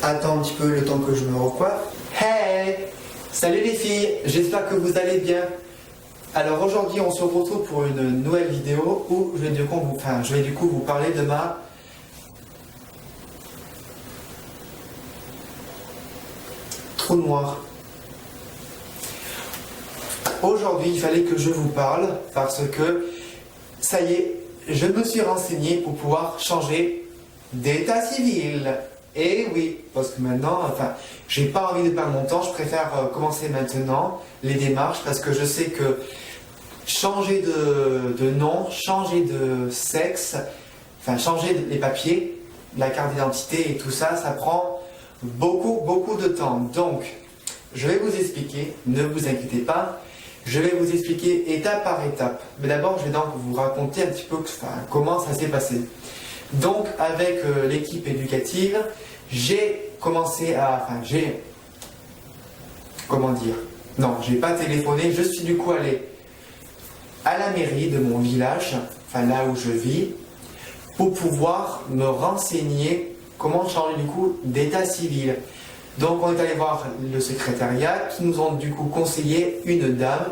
Attends un petit peu le temps que je me recoiffe. Hey! Salut les filles, j'espère que vous allez bien. Alors aujourd'hui on se retrouve pour une nouvelle vidéo où je vais du coup vous parler de ma trou noir. Aujourd'hui il fallait que je vous parle parce que ça y est, je me suis renseigné pour pouvoir changer d'état civil. Et oui, parce que maintenant, j'ai pas envie de perdre mon temps, je préfère commencer maintenant les démarches parce que je sais que changer de nom, changer de sexe, changer les papiers, la carte d'identité et tout ça, ça prend beaucoup de temps. Donc, je vais vous expliquer, ne vous inquiétez pas, je vais vous expliquer étape par étape. Mais d'abord, je vais donc vous raconter un petit peu comment ça s'est passé. Donc, avec l'équipe éducative, j'ai pas téléphoné, je suis du coup allé à la mairie de mon village, là où je vis, pour pouvoir me renseigner comment changer du coup d'état civil. Donc, on est allé voir le secrétariat qui nous ont du coup conseillé une dame.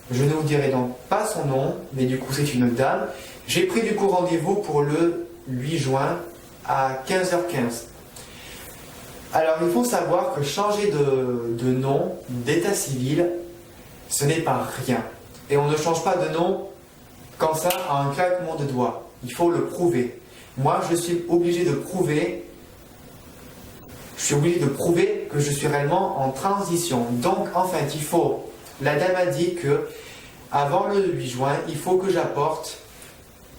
Je ne vous dirai donc pas son nom, mais du coup c'est une dame. J'ai pris du coup rendez-vous pour le 8 juin à 15h15. Alors il faut savoir que changer de nom, d'état civil, ce n'est pas rien. Et on ne change pas de nom comme ça à un claquement de doigts. Il faut le prouver. Moi je suis obligé de prouver que je suis réellement en transition. Donc en fait la dame a dit que avant le 8 juin, il faut que j'apporte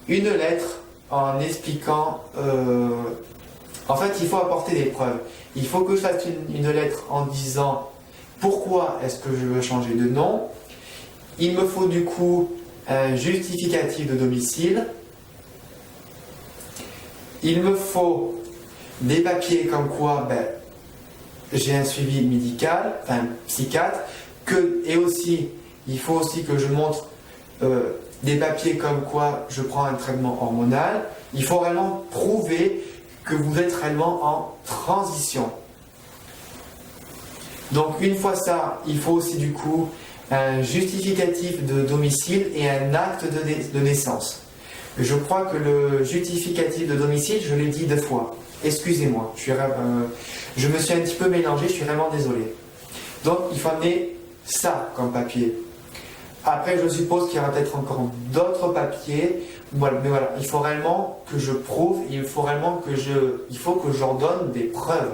une lettre en expliquant... il faut apporter des preuves. Il faut que je fasse une lettre en disant pourquoi est-ce que je veux changer de nom. Il me faut du coup un justificatif de domicile. Il me faut des papiers comme quoi j'ai un suivi médical, psychiatre, et aussi il faut aussi que je montre des papiers comme quoi je prends un traitement hormonal. Il faut réellement prouver que vous êtes réellement en transition. Donc une fois ça, il faut aussi du coup un justificatif de domicile et un acte de naissance. Je crois que le justificatif de domicile, je l'ai dit 2 fois. Excusez-moi, je me suis un petit peu mélangé, je suis vraiment désolé. Donc il faut amener ça comme papier. Après, je suppose qu'il y aura peut-être encore d'autres papiers. Voilà, mais voilà, il faut réellement que je prouve, il faut que j'en donne des preuves.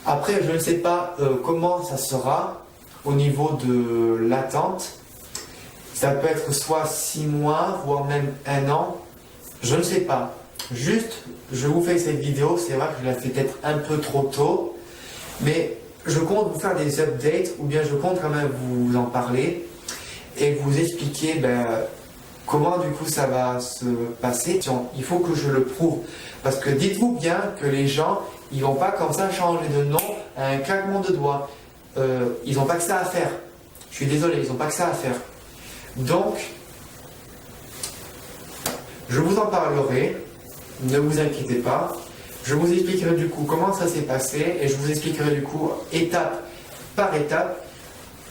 Après, je ne sais pas comment ça sera au niveau de l'attente. Ça peut être soit 6 mois, voire même 1 an. Je ne sais pas. Juste, je vous fais cette vidéo, c'est vrai que je la fais peut-être un peu trop tôt, mais je compte vous faire des updates, ou bien je compte quand même vous en parler et vous expliquer comment du coup ça va se passer. Il faut que je le prouve, parce que dites-vous bien que les gens, ils vont pas comme ça changer de nom à un claquement de doigts. Ils n'ont pas que ça à faire. Je suis désolé, ils n'ont pas que ça à faire. Donc, je vous en parlerai, ne vous inquiétez pas. Je vous expliquerai du coup comment ça s'est passé et je vous expliquerai du coup étape par étape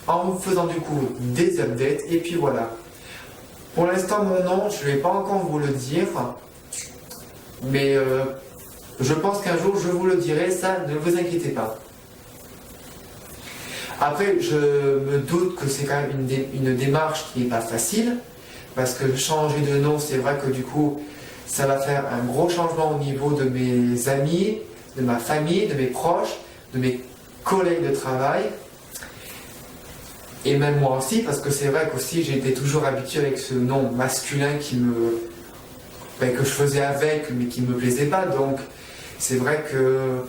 en vous faisant du coup des updates. Et puis voilà. Pour l'instant, mon nom, je ne vais pas encore vous le dire, mais je pense qu'un jour je vous le dirai, ça ne vous inquiétez pas. Après, je me doute que c'est quand même une démarche qui n'est pas facile, parce que changer de nom, c'est vrai que du coup, ça va faire un gros changement au niveau de mes amis, de ma famille, de mes proches, de mes collègues de travail. Et même moi aussi, parce que c'est vrai qu'aussi j'ai été toujours habitué avec ce nom masculin que je faisais avec, mais qui ne me plaisait pas. Donc c'est vrai que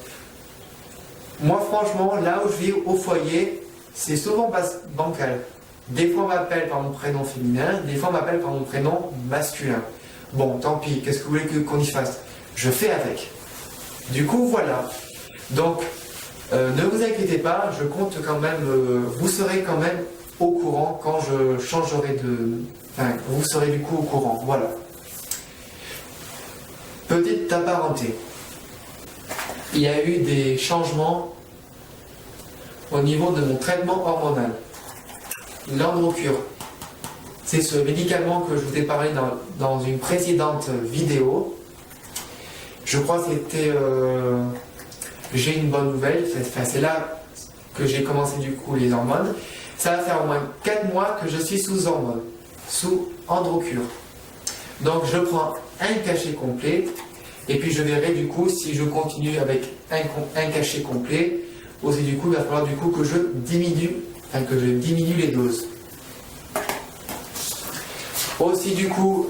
moi franchement, là où je vis au foyer, c'est souvent bancal. Des fois on m'appelle par mon prénom féminin, des fois on m'appelle par mon prénom masculin. Bon, tant pis, qu'est-ce que vous voulez qu'on y fasse? Je fais avec. Du coup, voilà. Donc, ne vous inquiétez pas, je compte quand même, vous serez quand même au courant quand je changerai vous serez du coup au courant, voilà. Petite apparenté. il y a eu des changements au niveau de mon traitement hormonal. L'Androcure, c'est ce médicament que je vous ai parlé dans une précédente vidéo. Je crois que c'était... j'ai une bonne nouvelle, c'est là que j'ai commencé du coup les hormones. Ça va faire au moins 4 mois que je suis sous hormones, sous Androcure. Donc je prends un cachet complet, et puis je verrai du coup si je continue avec un cachet complet, aussi du coup il va falloir du coup que je diminue les doses. Aussi du coup,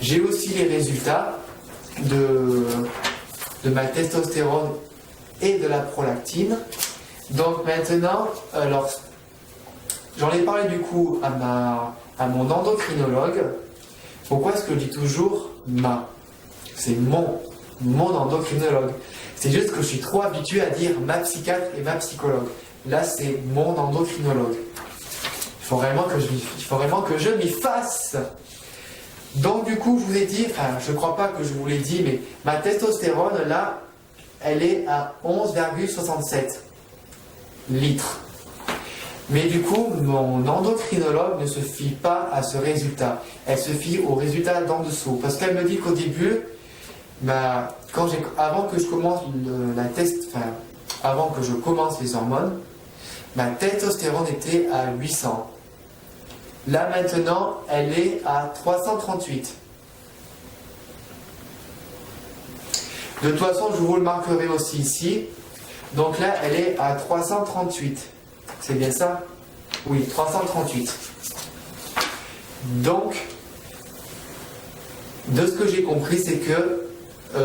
j'ai aussi les résultats de ma testostérone et de la prolactine. Donc maintenant, alors, j'en ai parlé du coup à mon endocrinologue. Pourquoi est-ce que je dis toujours ma? C'est mon endocrinologue. C'est juste que je suis trop habitué à dire ma psychiatre et ma psychologue. Là, c'est mon endocrinologue. Il faut vraiment que je m'y fasse. Donc du coup, je vous ai dit, enfin, je ne crois pas que je vous l'ai dit, mais ma testostérone, là, elle est à 11,67 litres. Mais du coup, mon endocrinologue ne se fie pas à ce résultat. Elle se fie au résultat d'en dessous. Parce qu'elle me dit qu'au début, avant que je commence avant que je commence les hormones, ma testostérone était à 800. Là maintenant, elle est à 338. De toute façon, je vous le marquerai aussi ici. Donc là, elle est à 338. C'est bien ça? Oui, 338. Donc, de ce que j'ai compris, c'est que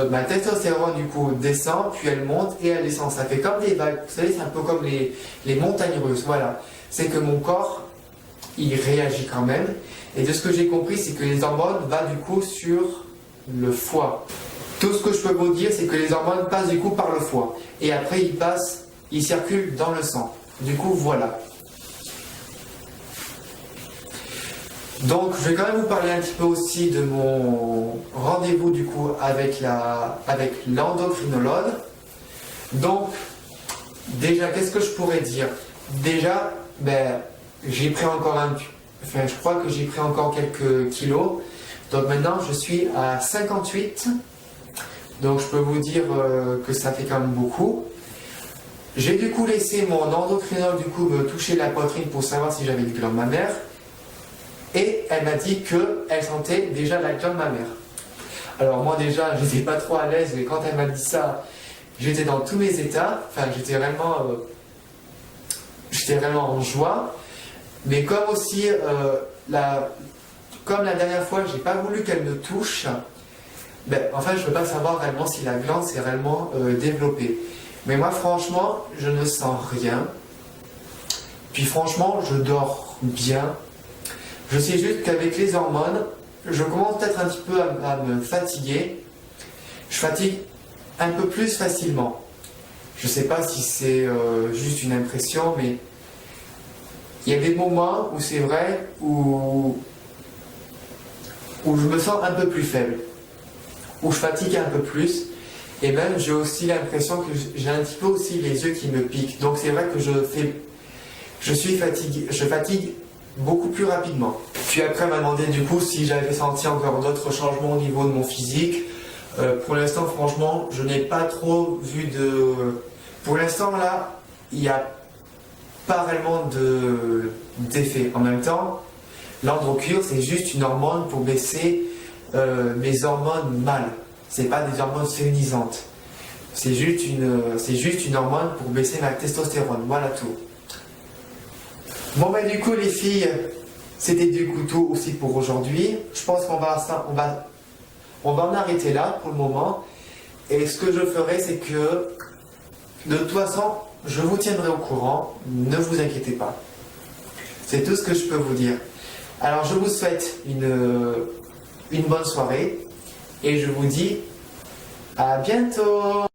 ma testostérone du coup descend, puis elle monte et elle descend. Ça fait comme des vagues. Vous savez, c'est un peu comme les montagnes russes. Voilà. C'est que mon corps, il réagit quand même. Et de ce que j'ai compris, c'est que les hormones vont du coup sur le foie. Tout ce que je peux vous dire, c'est que les hormones passent du coup par le foie. Et après, ils circulent dans le sang. Du coup, voilà. Donc, je vais quand même vous parler un petit peu aussi de mon rendez-vous du coup avec l'endocrinologue. Donc, déjà, qu'est-ce que je pourrais dire? Déjà, j'ai pris encore je crois que j'ai pris encore quelques kilos. Donc maintenant, je suis à 58. Donc je peux vous dire que ça fait quand même beaucoup. J'ai du coup laissé mon endocrinologue du coup me toucher la poitrine pour savoir si j'avais une glande mammaire. Et elle m'a dit qu'elle sentait déjà la glande mammaire. Alors moi déjà, je n'étais pas trop à l'aise, mais quand elle m'a dit ça, j'étais dans tous mes états. Enfin, j'étais vraiment en joie. Mais comme aussi, comme la dernière fois, j'ai pas voulu qu'elle me touche, enfin, je ne peux pas savoir réellement si la glande s'est réellement développée. Mais moi, franchement, je ne sens rien. Puis franchement, je dors bien. Je sais juste qu'avec les hormones, je commence peut-être un petit peu à me fatiguer. Je fatigue un peu plus facilement. Je ne sais pas si c'est juste une impression, mais il y a des moments où c'est vrai, où je me sens un peu plus faible, où je fatigue un peu plus, et même j'ai aussi l'impression que j'ai un petit peu aussi les yeux qui me piquent. Donc c'est vrai que je fatigue beaucoup plus rapidement. Puis après, elle m'a demandé du coup si j'avais senti encore d'autres changements au niveau de mon physique. Pour l'instant, franchement, je n'ai pas trop vu de... Pour l'instant, là, il n'y a pas réellement d'effet. En même temps, l'Androcure, c'est juste une hormone pour baisser mes hormones mâles. C'est pas des hormones féminisantes. C'est juste une hormone pour baisser ma testostérone. Voilà tout. Bon du coup les filles, c'était du coup tout aussi pour aujourd'hui. Je pense qu'on va en arrêter là pour le moment. Et ce que je ferai, c'est que de toute façon, je vous tiendrai au courant. Ne vous inquiétez pas. C'est tout ce que je peux vous dire. Alors je vous souhaite une bonne soirée et je vous dis à bientôt.